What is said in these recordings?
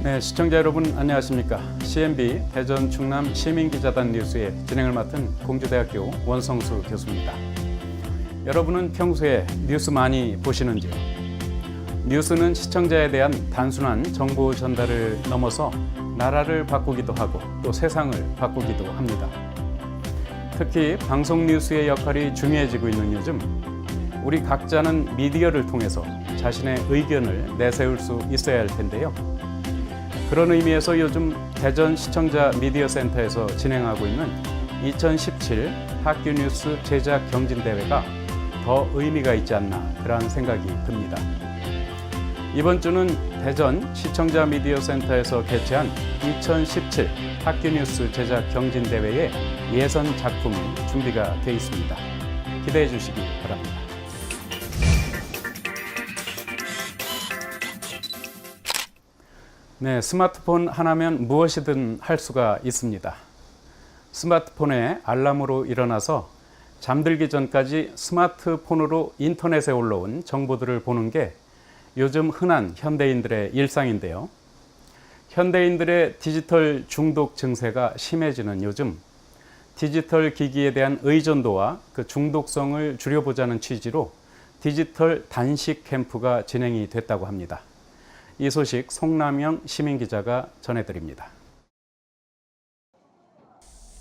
네, 시청자 여러분 안녕하십니까? CNB 대전 충남 시민기자단 뉴스의 진행을 맡은 공주대학교 원성수 교수입니다. 여러분은 평소에 뉴스 많이 보시는지요? 뉴스는 시청자에 대한 단순한 정보 전달을 넘어서 나라를 바꾸기도 하고 또 세상을 바꾸기도 합니다. 특히 방송 뉴스의 역할이 중요해지고 있는 요즘 우리 각자는 미디어를 통해서 자신의 의견을 내세울 수 있어야 할 텐데요. 그런 의미에서 요즘 대전 시청자 미디어 센터에서 진행하고 있는 2017 학교 뉴스 제작 경진대회가 더 의미가 있지 않나 그런 생각이 듭니다. 이번 주는 대전 시청자 미디어 센터에서 개최한 2017 학교 뉴스 제작 경진대회의 예선 작품이 준비가 되어 있습니다. 기대해 주시기 바랍니다. 네, 스마트폰 하나면 무엇이든 할 수가 있습니다. 스마트폰에 알람으로 일어나서 잠들기 전까지 스마트폰으로 인터넷에 올라온 정보들을 보는 게 요즘 흔한 현대인들의 일상인데요. 현대인들의 디지털 중독 증세가 심해지는 요즘 디지털 기기에 대한 의존도와 그 중독성을 줄여보자는 취지로 디지털 단식 캠프가 진행이 됐다고 합니다. 이 소식 송남영 시민기자가 전해드립니다.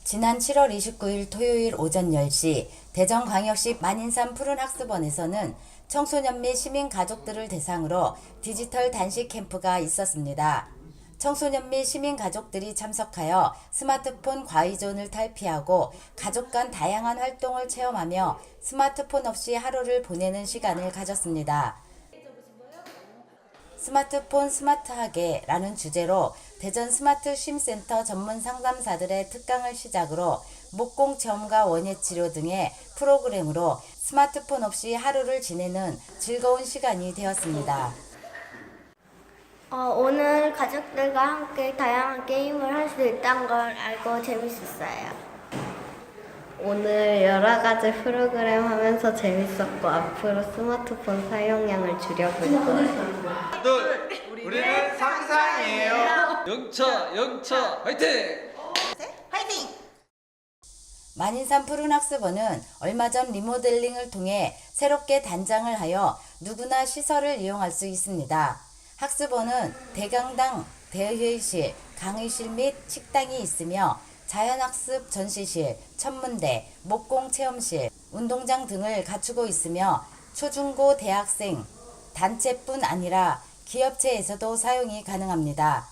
지난 7월 29일 토요일 오전 10시 대전광역시 만인산 푸른학습원에서는 청소년 및 시민 가족들을 대상으로 디지털 단식 캠프가 있었습니다. 청소년 및 시민 가족들이 참석하여 스마트폰 과의존을 탈피하고 가족 간 다양한 활동을 체험하며 스마트폰 없이 하루를 보내는 시간을 가졌습니다. 스마트폰 스마트하게라는 주제로 대전 스마트 쉼센터 전문 상담사들의 특강을 시작으로 목공 체험과 원예 치료 등의 프로그램으로 스마트폰 없이 하루를 지내는 즐거운 시간이 되었습니다. 오늘 가족들과 함께 다양한 게임을 할 수 있다는 걸 알고 재밌었어요. 오늘 여러 가지 프로그램 하면서 재밌었고 앞으로 스마트폰 사용량을 줄여볼 거예요. 둘, 우리는 상상이에요. 영차, 화이팅! 화이팅! 만인산 푸른학습원은 얼마 전 리모델링을 통해 새롭게 단장을 하여 누구나 시설을 이용할 수 있습니다. 학습원은 대강당, 대회의실, 강의실 및 식당이 있으며 자연학습 전시실, 천문대, 목공 체험실, 운동장 등을 갖추고 있으며 초중고 대학생, 단체뿐 아니라 기업체에서도 사용이 가능합니다.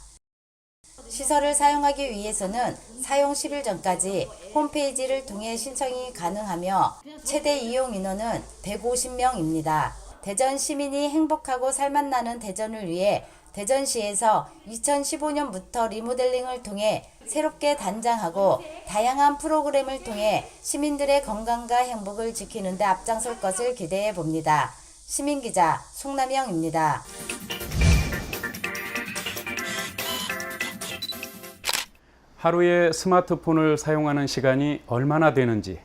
시설을 사용하기 위해서는 사용 10일 전까지 홈페이지를 통해 신청이 가능하며 최대 이용 인원은 150명입니다. 대전 시민이 행복하고 살맛나는 대전을 위해 대전시에서 2015년부터 리모델링을 통해 새롭게 단장하고 다양한 프로그램을 통해 시민들의 건강과 행복을 지키는 데 앞장설 것을 기대해 봅니다. 시민기자 송남영입니다. 하루에 스마트폰을 사용하는 시간이 얼마나 되는지,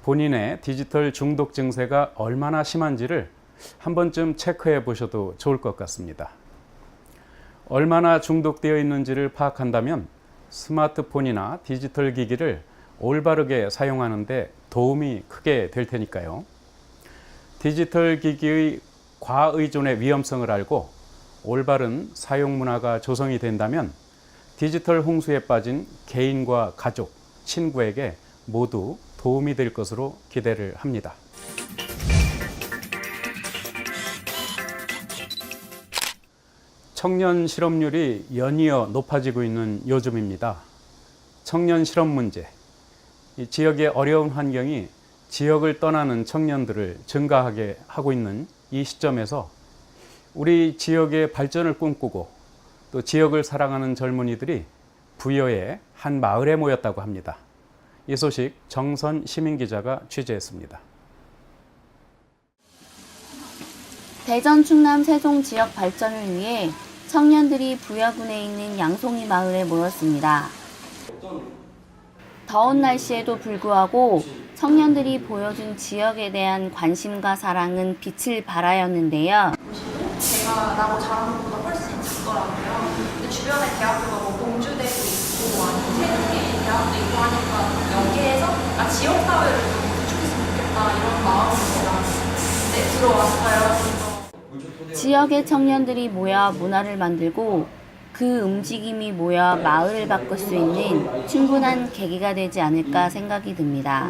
본인의 디지털 중독 증세가 얼마나 심한지를 한 번쯤 체크해 보셔도 좋을 것 같습니다. 얼마나 중독되어 있는지를 파악한다면 스마트폰이나 디지털 기기를 올바르게 사용하는 데 도움이 크게 될 테니까요. 디지털 기기의 과의존의 위험성을 알고 올바른 사용 문화가 조성이 된다면 디지털 홍수에 빠진 개인과 가족, 친구에게 모두 도움이 될 것으로 기대를 합니다. 청년 실업률이 연이어 높아지고 있는 요즘입니다. 청년 실업 문제, 이 지역의 어려운 환경이 지역을 떠나는 청년들을 증가하게 하고 있는 이 시점에서 우리 지역의 발전을 꿈꾸고 또 지역을 사랑하는 젊은이들이 부여의 한 마을에 모였다고 합니다. 이 소식 정선 시민기자가 취재했습니다. 대전, 충남, 세종 지역 발전을 위해 청년들이 부여군에 있는 양송이 마을에 모였습니다. 더운 날씨에도 불구하고 청년들이 보여준 지역에 대한 관심과 사랑은 빛을 발하였는데요. 제가 나고 잘하는 것보다 훨씬 작더라고요. 근데 주변에 지역의 청년들이 모여 문화를 만들고 그 움직임이 모여 마을을 바꿀 수 있는 충분한 계기가 되지 않을까 생각이 듭니다.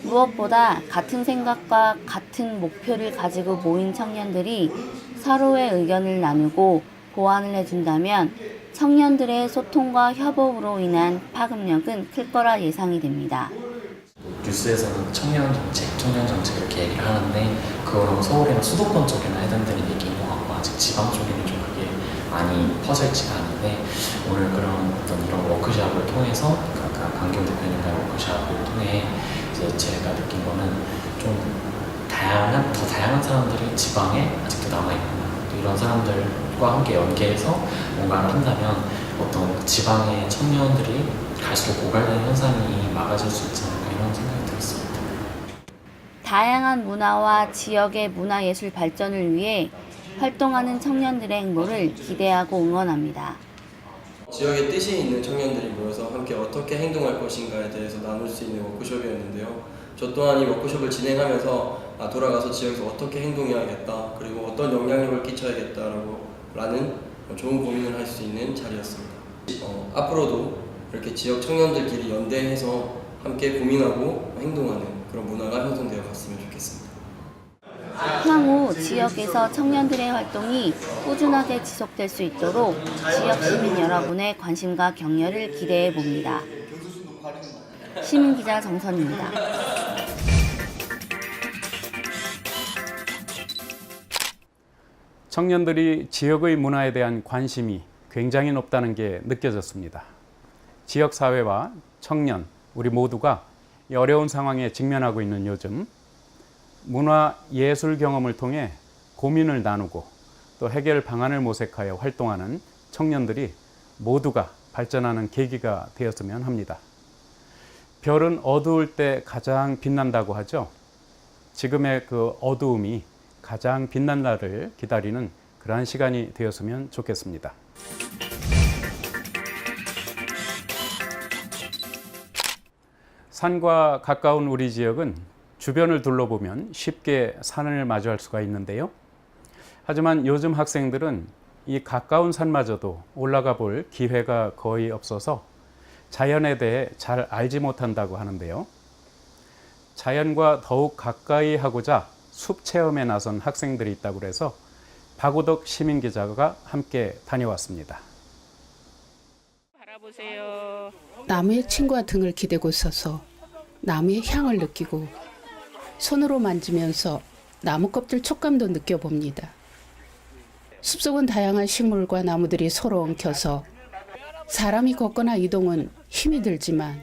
무엇보다 같은 생각과 같은 목표를 가지고 모인 청년들이 서로의 의견을 나누고 보완을 해준다면 청년들의 소통과 협업으로 인한 파급력은 클 거라 예상이 됩니다. 뉴스에서는 청년 정책 이렇게 얘기를 하는데 그거는 서울이나 수도권 쪽에나 해당되는 얘기인 것 같고 아직 지방 쪽에는 좀 그게 많이 퍼져있지가 않은데 오늘 그런 어떤 이런 워크숍을 통해서 강경 대표님과의 워크숍을 통해 이제 제가 느낀 거는 좀 더 다양한 사람들이 지방에 아직도 남아있구나. 또 이런 사람들과 함께 연계해서 뭔가를 한다면 어떤 지방의 청년들이 갈수록 고갈되는 현상이 막아질 수 있지 않을까 이런 생각이 들었습니다. 다양한 문화와 지역의 문화예술 발전을 위해 활동하는 청년들의 행보를 기대하고 응원합니다. 지역에 뜻이 있는 청년들이 모여서 함께 어떻게 행동할 것인가에 대해서 나눌 수 있는 워크숍이었는데요. 저 또한 이 워크숍을 진행하면서 돌아가서 지역에서 어떻게 행동해야겠다, 그리고 어떤 영향력을 끼쳐야겠다라는 좋은 고민을 할 수 있는 자리였습니다. 앞으로도 이렇게 지역 청년들끼리 연대해서 함께 고민하고 행동하는 그런 문화가 형성되어 갔으면 좋겠습니다. 향후 지역에서 청년들의 활동이 꾸준하게 지속될 수 있도록 지역 시민 여러분의 관심과 격려를 기대해 봅니다. 시민기자 정선입니다. 청년들이 지역의 문화에 대한 관심이 굉장히 높다는 게 느껴졌습니다. 지역사회와 청년, 우리 모두가 이 어려운 상황에 직면하고 있는 요즘 문화 예술 경험을 통해 고민을 나누고 또 해결 방안을 모색하여 활동하는 청년들이 모두가 발전하는 계기가 되었으면 합니다. 별은 어두울 때 가장 빛난다고 하죠. 지금의 그 어두움이 가장 빛난 날을 기다리는 그러한 시간이 되었으면 좋겠습니다. 산과 가까운 우리 지역은 주변을 둘러보면 쉽게 산을 마주할 수가 있는데요. 하지만 요즘 학생들은 이 가까운 산마저도 올라가 볼 기회가 거의 없어서 자연에 대해 잘 알지 못한다고 하는데요. 자연과 더욱 가까이 하고자 숲 체험에 나선 학생들이 있다고 해서 박우덕 시민기자가 함께 다녀왔습니다. 나무의 친구와 등을 기대고 서서 나무의 향을 느끼고 손으로 만지면서 나무 껍질 촉감도 느껴봅니다. 숲속은 다양한 식물과 나무들이 서로 엉켜서 사람이 걷거나 이동은 힘이 들지만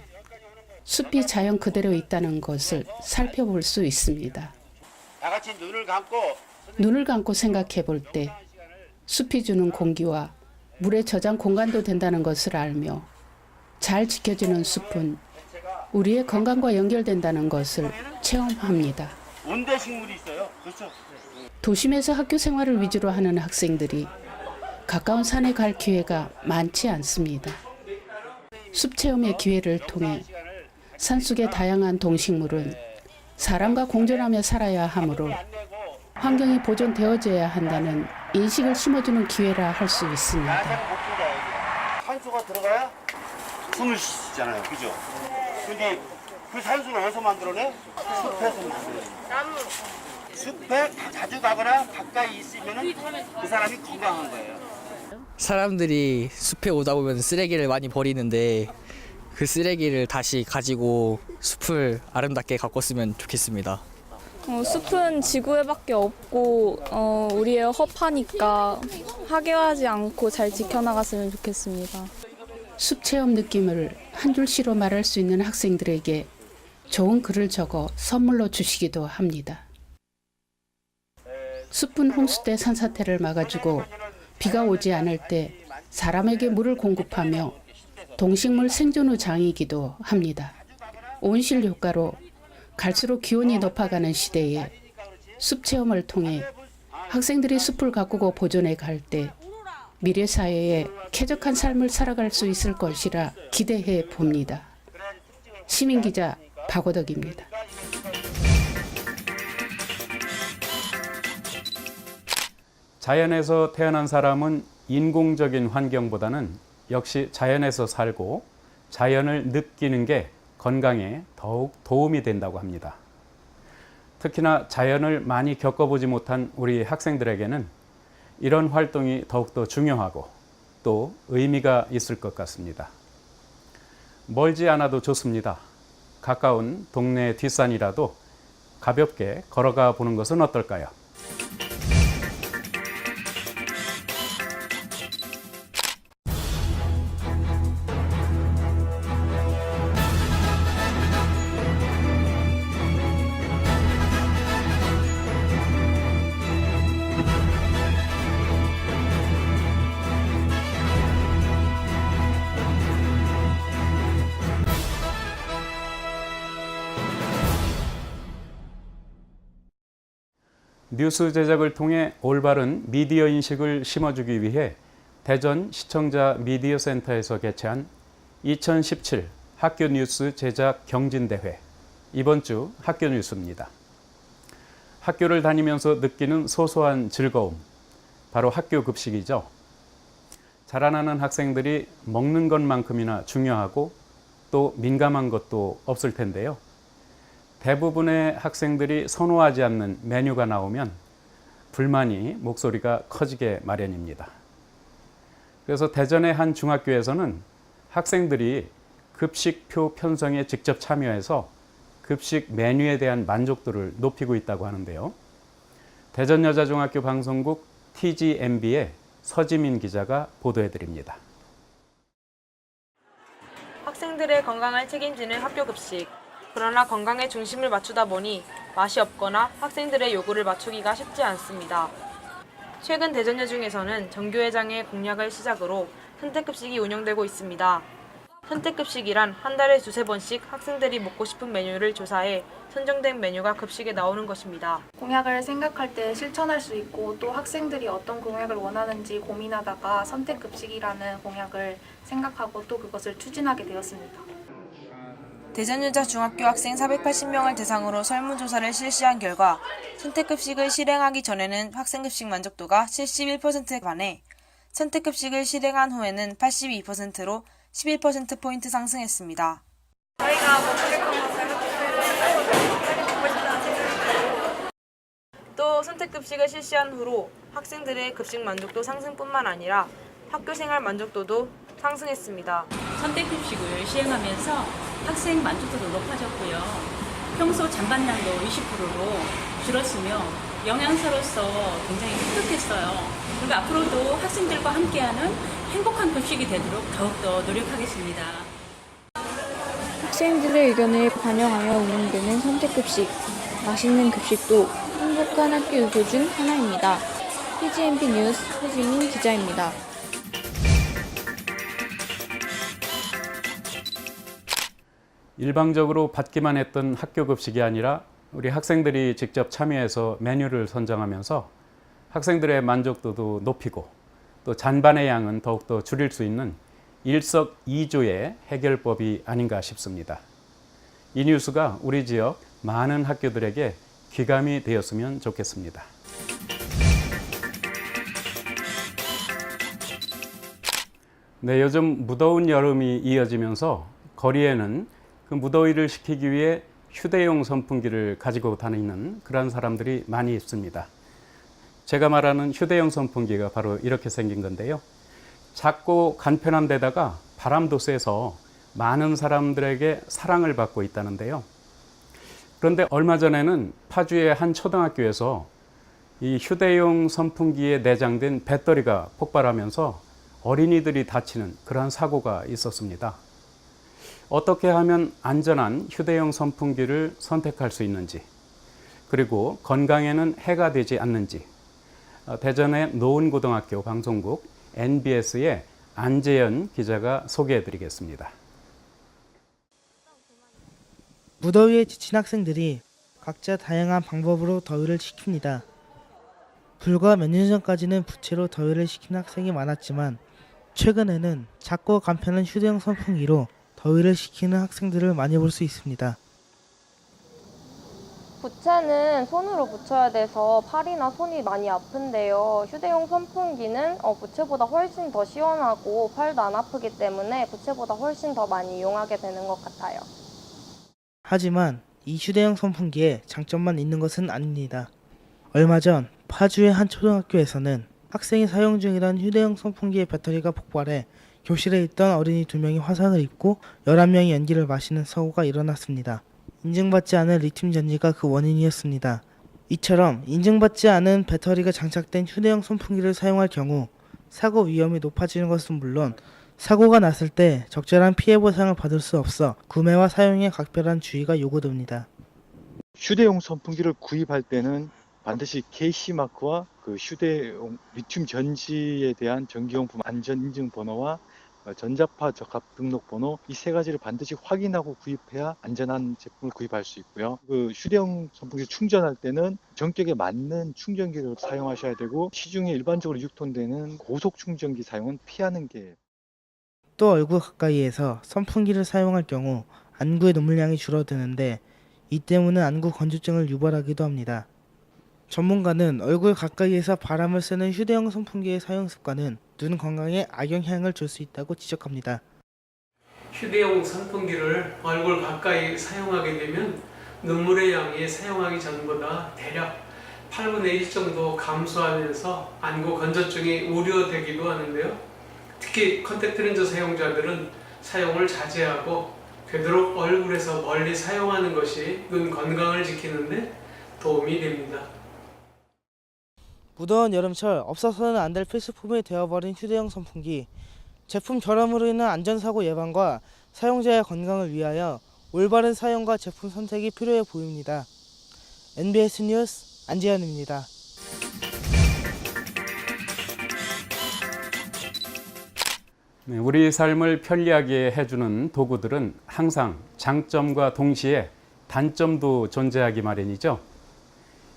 숲이 자연 그대로 있다는 것을 살펴볼 수 있습니다. 다 같이 눈을 감고 생각해 볼 때 숲이 주는 공기와 물의 저장 공간도 된다는 것을 알며 잘 지켜지는 숲은 우리의 건강과 연결된다는 것을 체험합니다. 온대식물이 있어요. 그렇죠. 도심에서 학교 생활을 위주로 하는 학생들이 가까운 산에 갈 기회가 많지 않습니다. 숲 체험의 기회를 통해 산속의 다양한 동식물은 사람과 공존하며 살아야 하므로 환경이 보존되어져야 한다는 인식을 심어주는 기회라 할 수 있습니다. 산소가 들어가야 숨을 쉬잖아요. 그죠? 근데 그 산소를 어디서 만들어내? 숲에서 만들어내. 숲에 자주 가거나 가까이 있으면 그 사람이 건강한 거예요. 사람들이 숲에 오다 보면 쓰레기를 많이 버리는데 그 쓰레기를 다시 가지고 숲을 아름답게 가꿨으면 좋겠습니다. 숲은 지구에밖에 없고 우리의 허파니까 하괴하지 않고 잘 지켜나갔으면 좋겠습니다. 숲 체험 느낌을 한 줄시로 말할 수 있는 학생들에게 좋은 글을 적어 선물로 주시기도 합니다. 숲은 홍수 때 산사태를 막아주고 비가 오지 않을 때 사람에게 물을 공급하며 동식물 생존 후 장이기도 합니다. 온실 효과로 갈수록 기온이 높아가는 시대에 숲 체험을 통해 학생들이 숲을 가꾸고 보존해 갈 때 미래 사회에 쾌적한 삶을 살아갈 수 있을 것이라 기대해 봅니다. 시민기자 박우덕입니다. 자연에서 태어난 사람은 인공적인 환경보다는 역시 자연에서 살고 자연을 느끼는 게 건강에 더욱 도움이 된다고 합니다. 특히나 자연을 많이 겪어보지 못한 우리 학생들에게는 이런 활동이 더욱더 중요하고 또 의미가 있을 것 같습니다. 멀지 않아도 좋습니다. 가까운 동네 뒷산이라도 가볍게 걸어가 보는 것은 어떨까요? 뉴스 제작을 통해 올바른 미디어 인식을 심어주기 위해 대전 시청자 미디어 센터에서 개최한 2017 학교 뉴스 제작 경진대회, 이번 주 학교 뉴스입니다. 학교를 다니면서 느끼는 소소한 즐거움, 바로 학교 급식이죠. 자라나는 학생들이 먹는 것만큼이나 중요하고 또 민감한 것도 없을 텐데요. 대부분의 학생들이 선호하지 않는 메뉴가 나오면 불만이 목소리가 커지게 마련입니다. 그래서 대전의 한 중학교에서는 학생들이 급식표 편성에 직접 참여해서 급식 메뉴에 대한 만족도를 높이고 있다고 하는데요. 대전여자중학교 방송국 TGMB의 서지민 기자가 보도해드립니다. 학생들의 건강을 책임지는 학교 급식. 그러나 건강에 중심을 맞추다 보니 맛이 없거나 학생들의 요구를 맞추기가 쉽지 않습니다. 최근 대전여중에서는 정교회장의 공약을 시작으로 선택급식이 운영되고 있습니다. 선택급식이란 한 달에 2~3번씩 학생들이 먹고 싶은 메뉴를 조사해 선정된 메뉴가 급식에 나오는 것입니다. 공약을 생각할 때 실천할 수 있고 또 학생들이 어떤 공약을 원하는지 고민하다가 선택급식이라는 공약을 생각하고 또 그것을 추진하게 되었습니다. 대전여자중학교 학생 480명을 대상으로 설문조사를 실시한 결과 선택급식을 실행하기 전에는 학생급식 만족도가 71%에 반해 선택급식을 실행한 후에는 82%로 11%포인트 상승했습니다. 또 선택급식을 실시한 후로 학생들의 급식 만족도 상승뿐만 아니라 학교생활 만족도도 상승했습니다. 선택급식을 시행하면서 학생 만족도도 높아졌고요. 평소 잔반량도 20%로 줄었으며 영양사로서 굉장히 획득했어요. 그리고 앞으로도 학생들과 함께하는 행복한 급식이 되도록 더욱더 노력하겠습니다. 학생들의 의견을 반영하여 운영되는 선택급식. 맛있는 급식도 행복한 학교 요소 중 하나입니다. TGMB 뉴스 서지민 기자입니다. 일방적으로 받기만 했던 학교 급식이 아니라 우리 학생들이 직접 참여해서 메뉴를 선정하면서 학생들의 만족도도 높이고 또 잔반의 양은 더욱더 줄일 수 있는 일석이조의 해결법이 아닌가 싶습니다. 이 뉴스가 우리 지역 많은 학교들에게 귀감이 되었으면 좋겠습니다. 네, 요즘 무더운 여름이 이어지면서 거리에는 그 무더위를 식히기 위해 휴대용 선풍기를 가지고 다니는 그런 사람들이 많이 있습니다. 제가 말하는 휴대용 선풍기가 바로 이렇게 생긴 건데요. 작고 간편한 데다가 바람도 쐬서 많은 사람들에게 사랑을 받고 있다는데요. 그런데 얼마 전에는 파주의 한 초등학교에서 이 휴대용 선풍기에 내장된 배터리가 폭발하면서 어린이들이 다치는 그러한 사고가 있었습니다. 어떻게 하면 안전한 휴대용 선풍기를 선택할 수 있는지, 그리고 건강에는 해가 되지 않는지 대전의 노은고등학교 방송국 NBS의 안재현 기자가 소개해 드리겠습니다. 무더위에 지친 학생들이 각자 다양한 방법으로 더위를 식힙니다. 불과 몇 년 전까지는 부채로 더위를 식히는 학생이 많았지만 최근에는 작고 간편한 휴대용 선풍기로 더위를 식히는 학생들을 많이 볼 수 있습니다. 부채는 손으로 붙여야 돼서 팔이나 손이 많이 아픈데요. 휴대용 선풍기는 부채보다 훨씬 더 시원하고 팔도 안 아프기 때문에 부채보다 훨씬 더 많이 이용하게 되는 것 같아요. 하지만 이 휴대용 선풍기에 장점만 있는 것은 아닙니다. 얼마 전 파주의 한 초등학교에서는 학생이 사용 중이던 휴대용 선풍기의 배터리가 폭발해 교실에 있던 어린이 2명이 화상을 입고 11명이 연기를 마시는 사고가 일어났습니다. 인증받지 않은 리튬 전지가 그 원인이었습니다. 이처럼 인증받지 않은 배터리가 장착된 휴대용 선풍기를 사용할 경우 사고 위험이 높아지는 것은 물론 사고가 났을 때 적절한 피해 보상을 받을 수 없어 구매와 사용에 각별한 주의가 요구됩니다. 휴대용 선풍기를 구입할 때는 반드시 KC마크와 그 휴대용 리튬 전지에 대한 전기용품 안전인증 번호와 전자파 적합 등록 번호 이 세 가지를 반드시 확인하고 구입해야 안전한 제품을 구입할 수 있고요. 그 휴대용 선풍기 충전할 때는 전격에 맞는 충전기를 사용하셔야 되고 시중에 일반적으로 유통되는 고속 충전기 사용은 피하는 게. 또 얼굴 가까이에서 선풍기를 사용할 경우 안구의 눈물량이 줄어드는데 이 때문에 안구 건조증을 유발하기도 합니다. 전문가는 얼굴 가까이에서 바람을 쐬는 휴대용 선풍기의 사용 습관은 눈 건강에 악영향을 줄 수 있다고 지적합니다. 휴대용 선풍기를 얼굴 가까이 사용하게 되면 눈물의 양이 사용하기 전보다 대략 8분의 1 정도 감소하면서 안구 건조증이 우려되기도 하는데요. 특히 컨택트 렌즈 사용자들은 사용을 자제하고 되도록 얼굴에서 멀리 사용하는 것이 눈 건강을 지키는 데 도움이 됩니다. 무더운 여름철 없어서는 안 될 필수품이 되어버린 휴대용 선풍기. 제품 결함으로 인한 안전사고 예방과 사용자의 건강을 위하여 올바른 사용과 제품 선택이 필요해 보입니다. NBS 뉴스 안지현입니다. 네, 우리 삶을 편리하게 해주는 도구들은 항상 장점과 동시에 단점도 존재하기 마련이죠.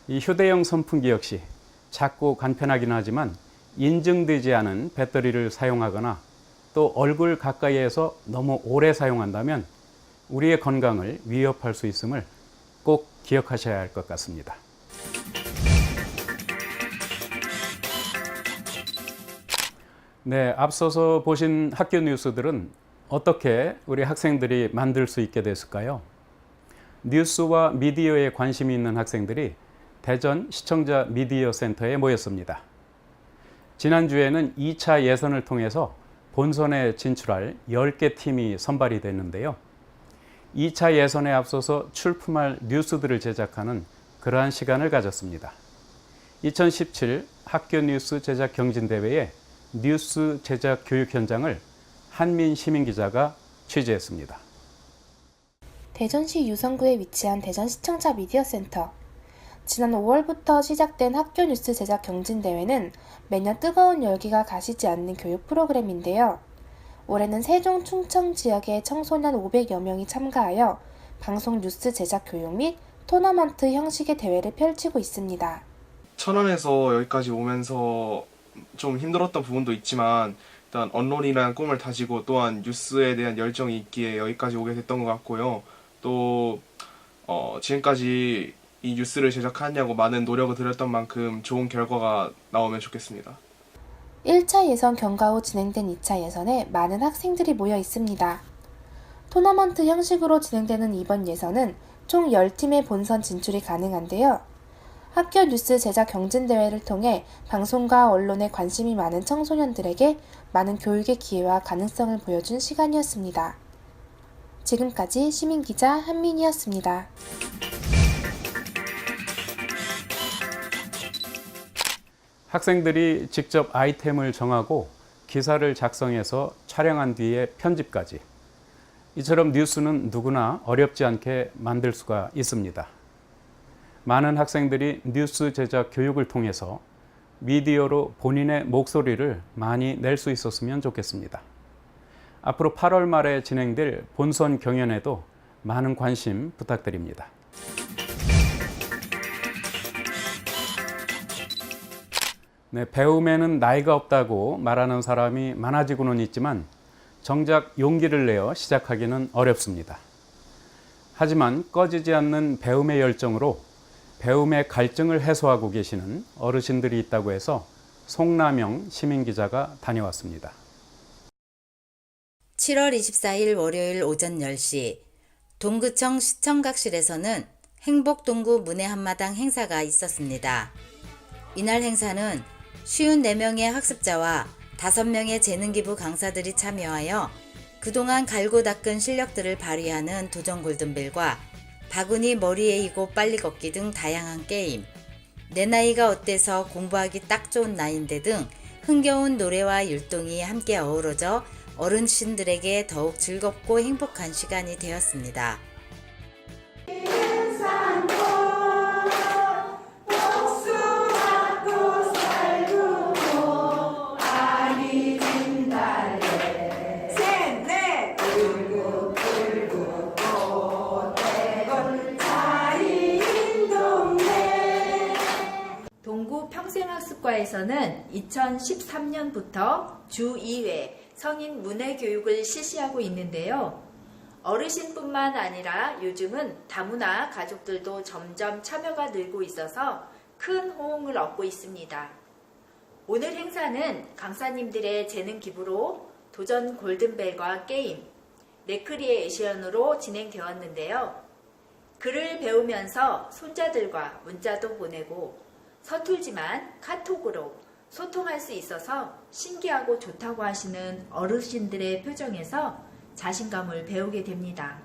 이 휴대용 선풍기 역시 작고 간편하긴 하지만 인증되지 않은 배터리를 사용하거나 또 얼굴 가까이에서 너무 오래 사용한다면 우리의 건강을 위협할 수 있음을 꼭 기억하셔야 할 것 같습니다. 네, 앞서서 보신 학교 뉴스들은 어떻게 우리 학생들이 만들 수 있게 됐을까요? 뉴스와 미디어에 관심이 있는 학생들이 대전 시청자 미디어 센터에 모였습니다. 지난주에는 2차 예선을 통해서 본선에 진출할 10개 팀이 선발이 됐는데요. 2차 예선에 앞서서 출품할 뉴스들을 제작하는 그러한 시간을 가졌습니다. 2017 학교 뉴스 제작 경진대회의 뉴스 제작 교육 현장을 한민 시민기자가 취재했습니다. 대전시 유성구에 위치한 대전시청자 미디어센터. 지난 5월부터 시작된 학교 뉴스 제작 경진대회는 매년 뜨거운 열기가 가시지 않는 교육 프로그램인데요. 올해는 세종 충청 지역의 청소년 500여 명이 참가하여 방송 뉴스 제작 교육 및 토너먼트 형식의 대회를 펼치고 있습니다. 천안에서 여기까지 오면서 좀 힘들었던 부분도 있지만 일단 언론이라는 꿈을 다지고 또한 뉴스에 대한 열정이 있기에 여기까지 오게 됐던 것 같고요. 또 지금까지 이 뉴스를 제작하냐고 많은 노력을 들였던 만큼 좋은 결과가 나오면 좋겠습니다. 1차 예선 경과 후 진행된 2차 예선에 많은 학생들이 모여 있습니다. 토너먼트 형식으로 진행되는 이번 예선은 총 10팀의 본선 진출이 가능한데요. 학교 뉴스 제작 경진대회를 통해 방송과 언론에 관심이 많은 청소년들에게 많은 교육의 기회와 가능성을 보여준 시간이었습니다. 지금까지 시민기자 한민이었습니다. 학생들이 직접 아이템을 정하고 기사를 작성해서 촬영한 뒤에 편집까지. 이처럼 뉴스는 누구나 어렵지 않게 만들 수가 있습니다. 많은 학생들이 뉴스 제작 교육을 통해서 미디어로 본인의 목소리를 많이 낼 수 있었으면 좋겠습니다. 앞으로 8월 말에 진행될 본선 경연에도 많은 관심 부탁드립니다. 네, 배움에는 나이가 없다고 말하는 사람이 많아지고는 있지만 정작 용기를 내어 시작하기는 어렵습니다. 하지만 꺼지지 않는 배움의 열정으로 배움의 갈증을 해소하고 계시는 어르신들이 있다고 해서 송남영 시민기자가 다녀왔습니다. 7월 24일 월요일 오전 10시 동구청 시청각실에서는 행복동구 문의 한마당 행사가 있었습니다. 이날 행사는 54명의 학습자와 5명의 재능기부 강사들이 참여하여 그동안 갈고 닦은 실력들을 발휘하는 도전 골든벨과 바구니 머리에 이고 빨리 걷기 등 다양한 게임, 내 나이가 어때서 공부하기 딱 좋은 나이인데 등 흥겨운 노래와 율동이 함께 어우러져 어르신들에게 더욱 즐겁고 행복한 시간이 되었습니다. 동구 평생학습과에서는 2013년부터 주 2회 성인 문해 교육을 실시하고 있는데요. 어르신뿐만 아니라 요즘은 다문화 가족들도 점점 참여가 늘고 있어서 큰 호응을 얻고 있습니다. 오늘 행사는 강사님들의 재능 기부로 도전 골든벨과 게임, 레크리에이션으로 진행되었는데요. 글을 배우면서 손자들과 문자도 보내고 서툴지만 카톡으로 소통할 수 있어서 신기하고 좋다고 하시는 어르신들의 표정에서 자신감을 배우게 됩니다.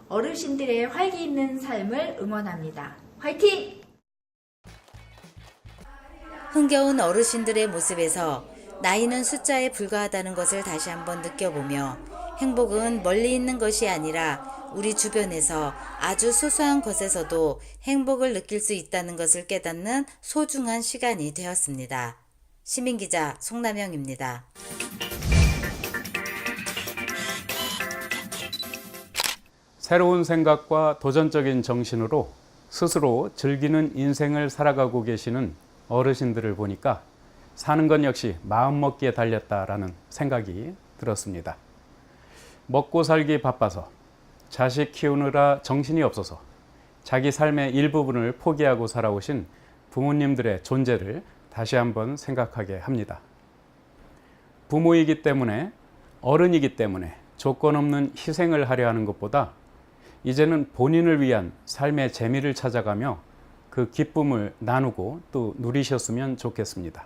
어르신들의 활기 있는 삶을 응원합니다. 화이팅! 흥겨운 어르신들의 모습에서 나이는 숫자에 불과하다는 것을 다시 한번 느껴보며 행복은 멀리 있는 것이 아니라 우리 주변에서 아주 소소한 것에서도 행복을 느낄 수 있다는 것을 깨닫는 소중한 시간이 되었습니다. 시민기자 송남영입니다. 새로운 생각과 도전적인 정신으로 스스로 즐기는 인생을 살아가고 계시는 어르신들을 보니까 사는 건 역시 마음먹기에 달렸다라는 생각이 들었습니다. 먹고 살기 바빠서 자식 키우느라 정신이 없어서 자기 삶의 일부분을 포기하고 살아오신 부모님들의 존재를 다시 한번 생각하게 합니다. 부모이기 때문에, 어른이기 때문에 조건 없는 희생을 하려 하는 것보다 이제는 본인을 위한 삶의 재미를 찾아가며 그 기쁨을 나누고 또 누리셨으면 좋겠습니다.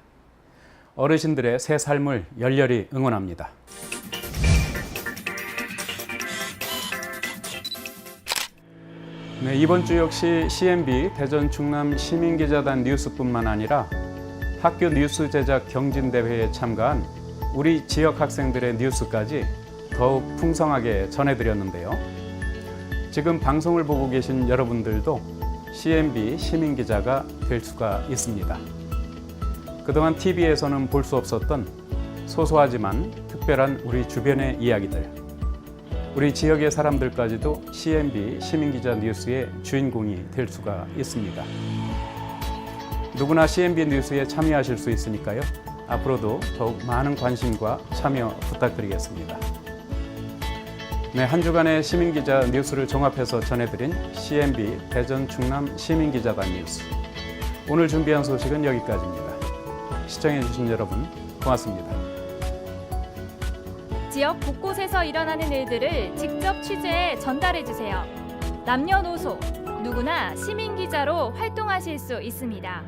어르신들의 새 삶을 열렬히 응원합니다. 네, 이번 주 역시 CNB 대전 충남 시민기자단 뉴스뿐만 아니라 학교 뉴스 제작 경진대회에 참가한 우리 지역 학생들의 뉴스까지 더욱 풍성하게 전해드렸는데요. 지금 방송을 보고 계신 여러분들도 CNB 시민기자가 될 수가 있습니다. 그동안 TV에서는 볼 수 없었던 소소하지만 특별한 우리 주변의 이야기들, 우리 지역의 사람들까지도 CNB 시민기자 뉴스의 주인공이 될 수가 있습니다. 누구나 CNB 뉴스에 참여하실 수 있으니까요. 앞으로도 더욱 많은 관심과 참여 부탁드리겠습니다. 네, 한 주간의 시민기자 뉴스를 종합해서 전해드린 CNB 대전 충남 시민기자단 뉴스. 오늘 준비한 소식은 여기까지입니다. 시청해주신 여러분 고맙습니다. 지역 곳곳에서 일어나는 일들을 직접 취재해 전달해주세요. 남녀노소 누구나 시민기자로 활동하실 수 있습니다.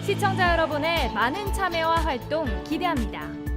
시청자 여러분의 많은 참여와 활동 기대합니다.